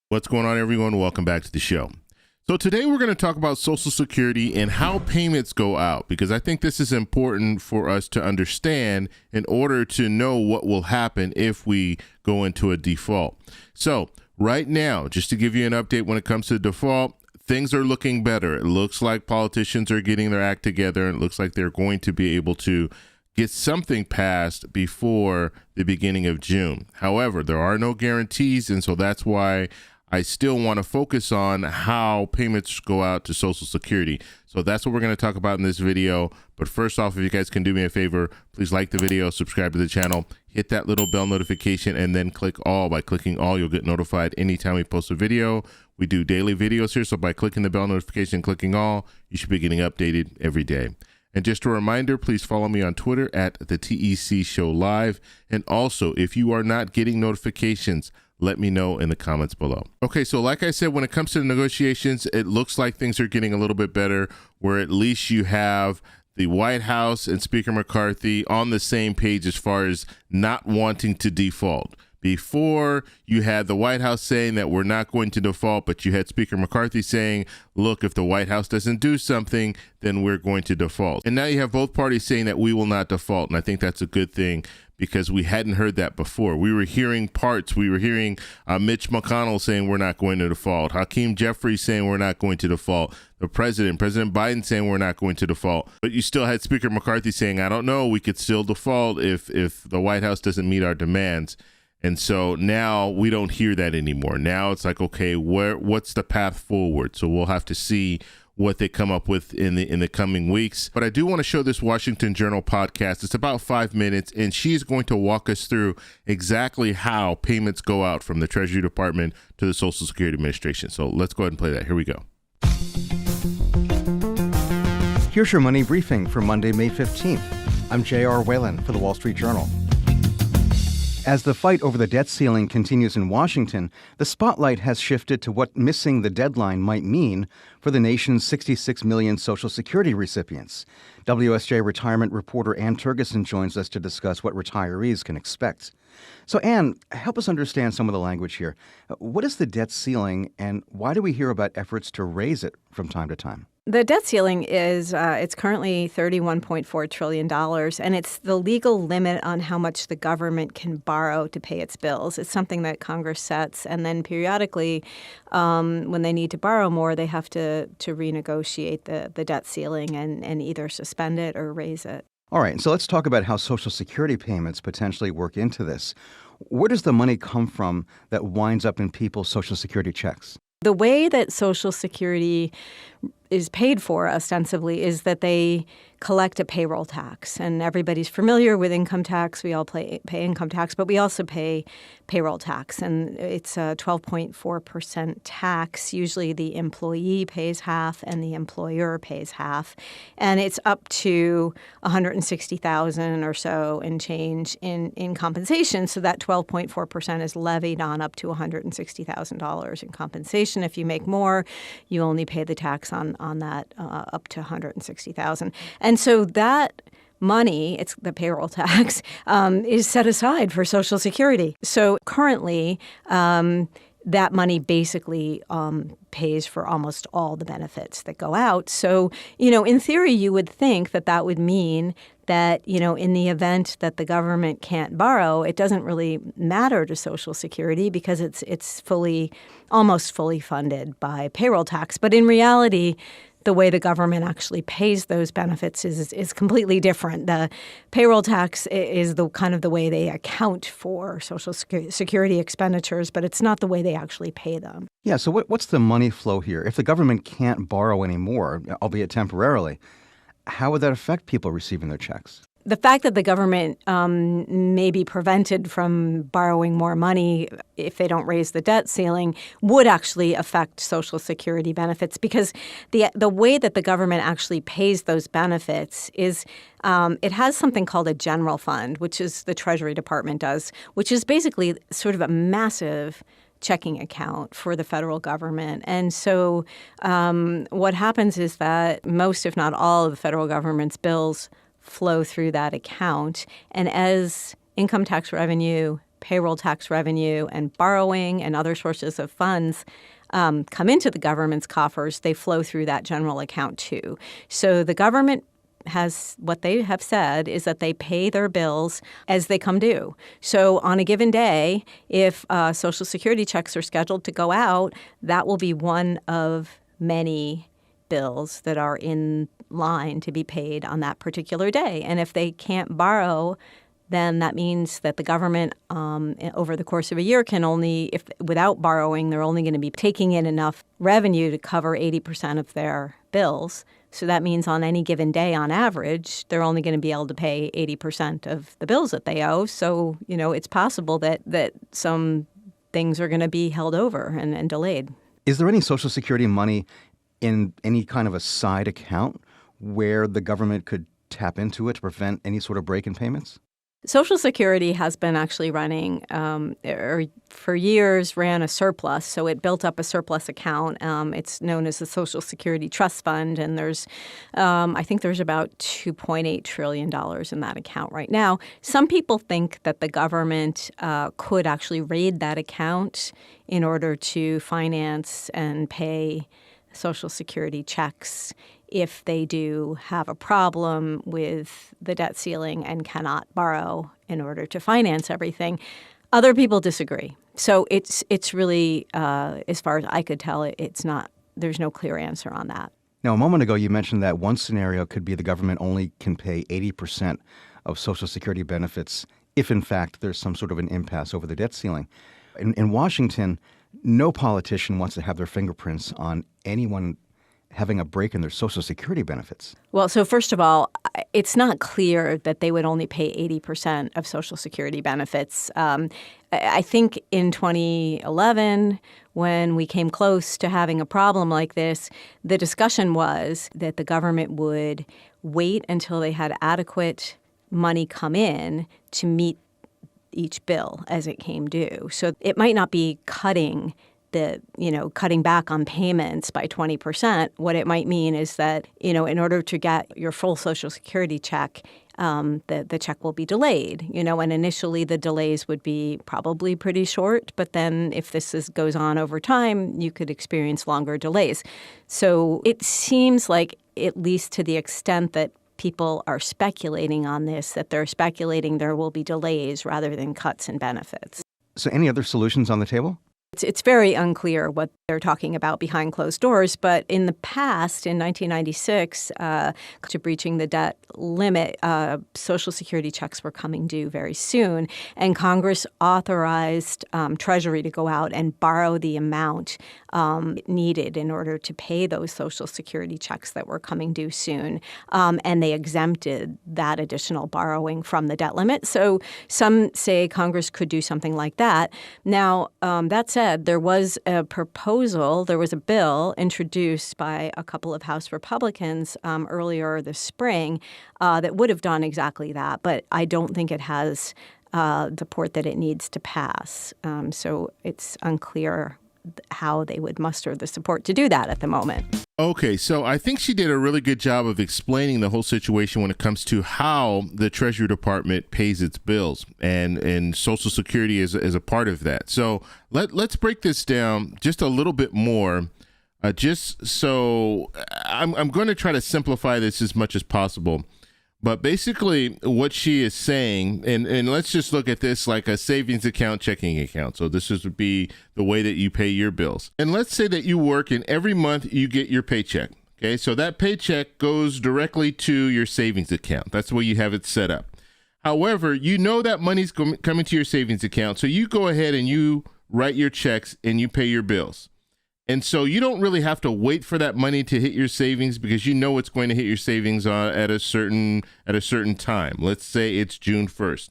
What's going on, everyone? Welcome back to the show. So today we're going to talk about Social Security and how payments go out, because I think this is important for us to understand in order to know what will happen if we go into a default. So right now, just to give you an update when it comes to default, things are looking better. It looks like politicians are getting their act together, and it looks like they're going to be able to get something passed before the beginning of June. However, there are no guarantees, and so that's why I still want to focus on how payments go out to Social Security. So that's what we're going to talk about in this video. But first off, if you guys can do me a favor, please like the video, subscribe to the channel, hit that little bell notification, and then click all. By clicking all, you'll get notified anytime we post a video. We do daily videos here, so by clicking the bell notification, clicking all, you should be getting updated every day. And just a reminder, please follow me on Twitter at the TEC Show Live. And also, if you are not getting notifications, let me know in the comments below. Okay, so like I said, when it comes to the negotiations, it looks like things are getting a little bit better, where at least you have the White House and Speaker McCarthy on the same page as far as not wanting to default. Before, you had the White House saying that we're not going to default, but you had Speaker McCarthy saying, look, if the White House doesn't do something, then we're going to default. And now you have both parties saying that we will not default, and I think that's a good thing, because we hadn't heard that before. We were hearing parts. We were hearing Mitch McConnell saying we're not going to default, Hakeem Jeffries saying we're not going to default, the President Biden saying we're not going to default. But you still had Speaker McCarthy saying, I don't know, we could still default if the White House doesn't meet our demands. And so now we don't hear that anymore. Now it's like, okay, what's the path forward? So we'll have to see what they come up with in the coming weeks. But I do want to show this Washington Journal podcast. It's about 5 minutes, and she's going to walk us through exactly how payments go out from the Treasury Department to the Social Security Administration. So let's go ahead and play that. Here we go. Here's your money briefing for Monday, May 15th. I'm J.R. Whalen for the Wall Street Journal. As the fight over the debt ceiling continues in Washington, the spotlight has shifted to what missing the deadline might mean for the nation's 66 million Social Security recipients. WSJ retirement reporter Ann Turgeson joins us to discuss what retirees can expect. So, Ann, help us understand some of the language here. What is the debt ceiling, and why do we hear about efforts to raise it from time to time? The debt ceiling is it's currently $31.4 trillion, and it's the legal limit on how much the government can borrow to pay its bills. It's something that Congress sets, and then periodically, when they need to borrow more, they have to renegotiate the debt ceiling and either suspend it or raise it. All right, so let's talk about how Social Security payments potentially work into this. Where does the money come from that winds up in people's Social Security checks? The way that Social Security is paid for ostensibly is that they collect a payroll tax. And everybody's familiar with income tax. We all pay income tax, but we also pay payroll tax. And it's a 12.4% tax. Usually the employee pays half and the employer pays half. And it's up to $160,000 or so in change in compensation. So that 12.4% is levied on up to $160,000 in compensation. If you make more, you only pay the tax on that up to $160,000. And so that money, it's the payroll tax, is set aside for Social Security. So currently, that money basically pays for almost all the benefits that go out. So, in theory, you would think that would mean that, in the event that the government can't borrow, it doesn't really matter to Social Security because it's almost fully funded by payroll tax. But in reality, the way the government actually pays those benefits is completely different. The payroll tax is the kind of the way they account for Social Security expenditures, but it's not the way they actually pay them. Yeah, so what's the money flow here? If the government can't borrow anymore, albeit temporarily, how would that affect people receiving their checks? The fact that the government may be prevented from borrowing more money if they don't raise the debt ceiling would actually affect Social Security benefits, because the way that the government actually pays those benefits is it has something called a general fund, which is the Treasury Department does, which is basically sort of a massive checking account for the federal government. And so what happens is that most, if not all, of the federal government's bills flow through that account. And as income tax revenue payroll tax revenue and borrowing and other sources of funds come into the government's coffers, they flow through that general account too. So the government what they have said is that they pay their bills as they come due. So on a given day, if Social Security checks are scheduled to go out, that will be one of many bills that are in line to be paid on that particular day. And if they can't borrow, then that means that the government over the course of a year can only, without borrowing, they're only going to be taking in enough revenue to cover 80% of their bills. So that means on any given day, on average, they're only going to be able to pay 80% of the bills that they owe. So, it's possible that some things are going to be held over and delayed. Is there any Social Security money in any kind of a side account where the government could tap into it to prevent any sort of break in payments? Social Security has been actually running, for years, ran a surplus. So it built up a surplus account. It's known as the Social Security Trust Fund. And I think there's about $2.8 trillion in that account right now. Some people think that the government could actually raid that account in order to finance and pay Social Security checks if they do have a problem with the debt ceiling and cannot borrow in order to finance everything. Other people disagree. So it's really, as far as I could tell, there's no clear answer on that. Now, a moment ago, you mentioned that one scenario could be the government only can pay 80% of Social Security benefits if, in fact, there's some sort of an impasse over the debt ceiling. In Washington, no politician wants to have their fingerprints on anyone having a break in their Social Security benefits. Well, so first of all, it's not clear that they would only pay 80% of Social Security benefits. I think in 2011, when we came close to having a problem like this, the discussion was that the government would wait until they had adequate money come in to meet each bill as it came due. So it might not be cutting back on payments by 20%. What it might mean is that, in order to get your full Social Security check, the check will be delayed, and initially the delays would be probably pretty short. But then if this goes on over time, you could experience longer delays. So it seems like, at least to the extent that people are speculating on this, that they're speculating there will be delays rather than cuts in benefits. So any other solutions on the table? It's very unclear what they're talking about behind closed doors, but in the past, in 1996, to breaching the debt limit, Social Security checks were coming due very soon, and Congress authorized Treasury to go out and borrow the amount needed in order to pay those Social Security checks that were coming due soon, and they exempted that additional borrowing from the debt limit. So some say Congress could do something like that. Now, that said, there was a bill introduced by a couple of House Republicans earlier this spring that would have done exactly that, but I don't think it has the support that it needs to pass. So it's unclear how they would muster the support to do that at the moment. Okay, so I think she did a really good job of explaining the whole situation when it comes to how the Treasury Department pays its bills, and Social Security is a part of that. So let's break this down just a little bit more. Just so I'm going to try to simplify this as much as possible. But basically what she is saying, and let's just look at this like a savings account, checking account. So this would be the way that you pay your bills. And let's say that you work and every month you get your paycheck. Okay, so that paycheck goes directly to your savings account. That's the way you have it set up. However, that money's coming to your savings account. So you go ahead and you write your checks and you pay your bills. And so you don't really have to wait for that money to hit your savings, because it's going to hit your savings at a certain time. Let's say it's June 1st.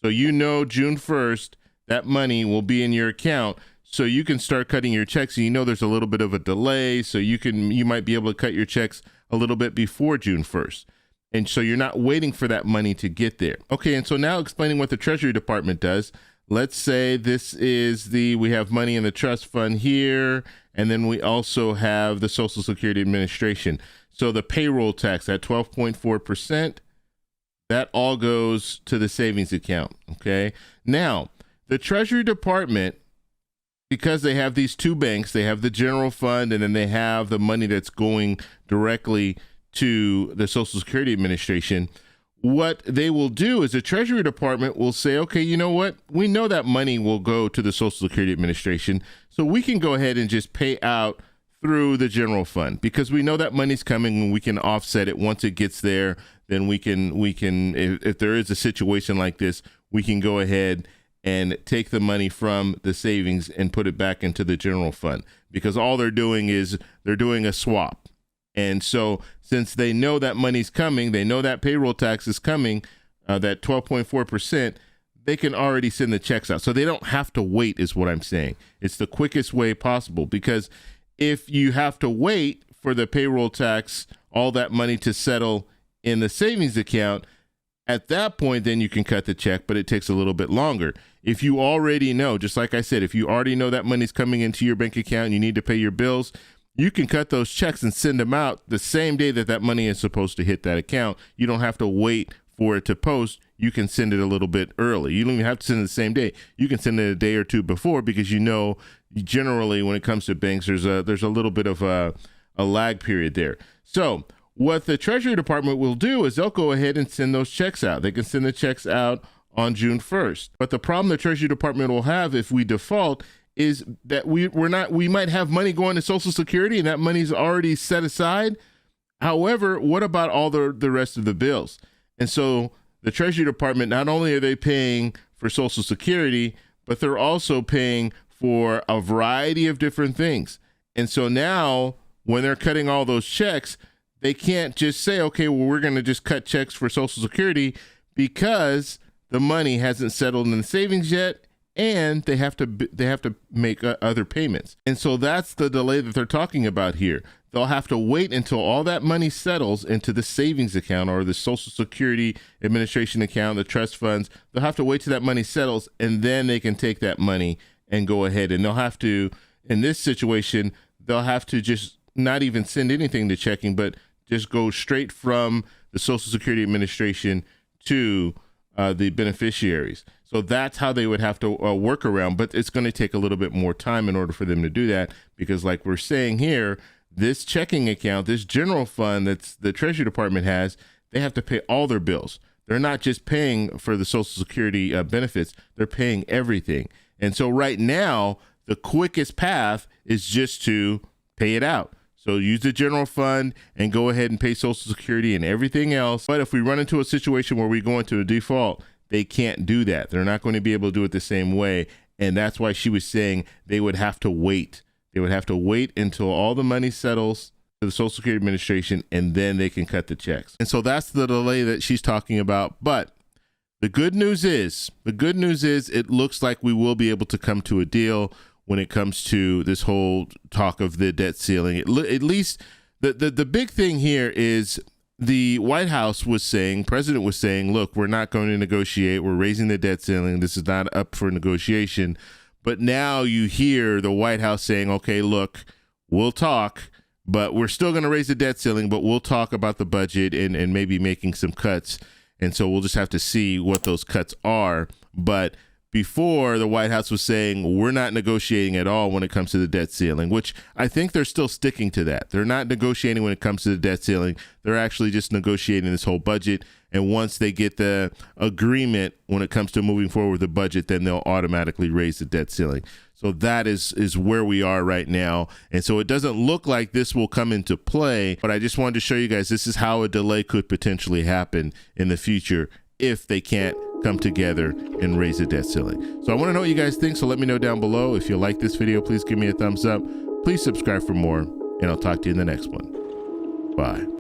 So June 1st, that money will be in your account. So you can start cutting your checks, and there's a little bit of a delay. So you might be able to cut your checks a little bit before June 1st. And so you're not waiting for that money to get there. Okay, and so now explaining what the Treasury Department does. Let's say we have money in the trust fund here, and then we also have the Social Security Administration. So the payroll tax at 12.4%, that all goes to the savings account, okay? Now, the Treasury Department, because they have these two banks, they have the general fund and then they have the money that's going directly to the Social Security Administration. What they will do is the Treasury Department will say, okay, you know what? We know that money will go to the Social Security Administration, so we can go ahead and just pay out through the general fund because we know that money's coming and we can offset it once it gets there. Then we can if there is a situation like this, we can go ahead and take the money from the savings and put it back into the general fund because all they're doing is they're doing a swap. And so since they know that money's coming, they know that payroll tax is coming, that 12.4%, they can already send the checks out. So they don't have to wait is what I'm saying. It's the quickest way possible because if you have to wait for the payroll tax, all that money to settle in the savings account, at that point, then you can cut the check, but it takes a little bit longer. If you already know, just like I said, if you already know that money's coming into your bank account and you need to pay your bills, you can cut those checks and send them out the same day that that money is supposed to hit that account. You don't have to wait for it to post. You can send it a little bit early. You don't even have to send it the same day. You can send it a day or two before because you know generally when it comes to banks, there's a little bit of a lag period there. So what the Treasury Department will do is they'll go ahead and send those checks out. They can send the checks out on June 1st. But the problem the Treasury Department will have if we default is that we might have money going to Social Security and that money's already set aside. However, what about all the rest of the bills? And so the Treasury Department, not only are they paying for Social Security, but they're also paying for a variety of different things. And so now when they're cutting all those checks, they can't just say, okay, well, we're going to just cut checks for Social Security because the money hasn't settled in the savings yet, and they have to make other payments. And so that's the delay that they're talking about here. They'll have to wait until all that money settles into the savings account or the Social Security Administration account, the trust funds. They'll have to wait till that money settles, and then they can take that money and go ahead. And they'll have to, in this situation, they'll have to just not even send anything to checking, but just go straight from the Social Security Administration to the beneficiaries. So that's how they would have to work around, but it's going to take a little bit more time in order for them to do that because like we're saying here, this checking account, this general fund that's the Treasury Department has, they have to pay all their bills. They're not just paying for the Social Security benefits, they're paying everything. And so right now, the quickest path is just to pay it out. So use the general fund and go ahead and pay Social Security and everything else. But if we run into a situation where we go into a default, they can't do that. They're not going to be able to do it the same way. And that's why she was saying they would have to wait. They would have to wait until all the money settles to the Social Security Administration, and then they can cut the checks. And so that's the delay that she's talking about. But the good news is it looks like we will be able to come to a deal when it comes to this whole talk of the debt ceiling. At least the big thing here is the White House was saying, President was saying, look, we're not going to negotiate. We're raising the debt ceiling. This is not up for negotiation. But now you hear the White House saying, okay, look, we'll talk, but we're still going to raise the debt ceiling, but we'll talk about the budget and maybe making some cuts. And so we'll just have to see what those cuts are. But before, the White House was saying we're not negotiating at all when it comes to the debt ceiling, which I think they're still sticking to that. They're not negotiating when it comes to the debt ceiling. They're actually just negotiating this whole budget. And once they get the agreement when it comes to moving forward with the budget, then they'll automatically raise the debt ceiling. So that is where we are right now. And so it doesn't look like this will come into play, but I just wanted to show you guys this is how a delay could potentially happen in the future if they can't come together and raise the debt ceiling. So I want to know what you guys think, so let me know down below. If you like this video, please give me a thumbs up. Please subscribe for more, and I'll talk to you in the next one. Bye.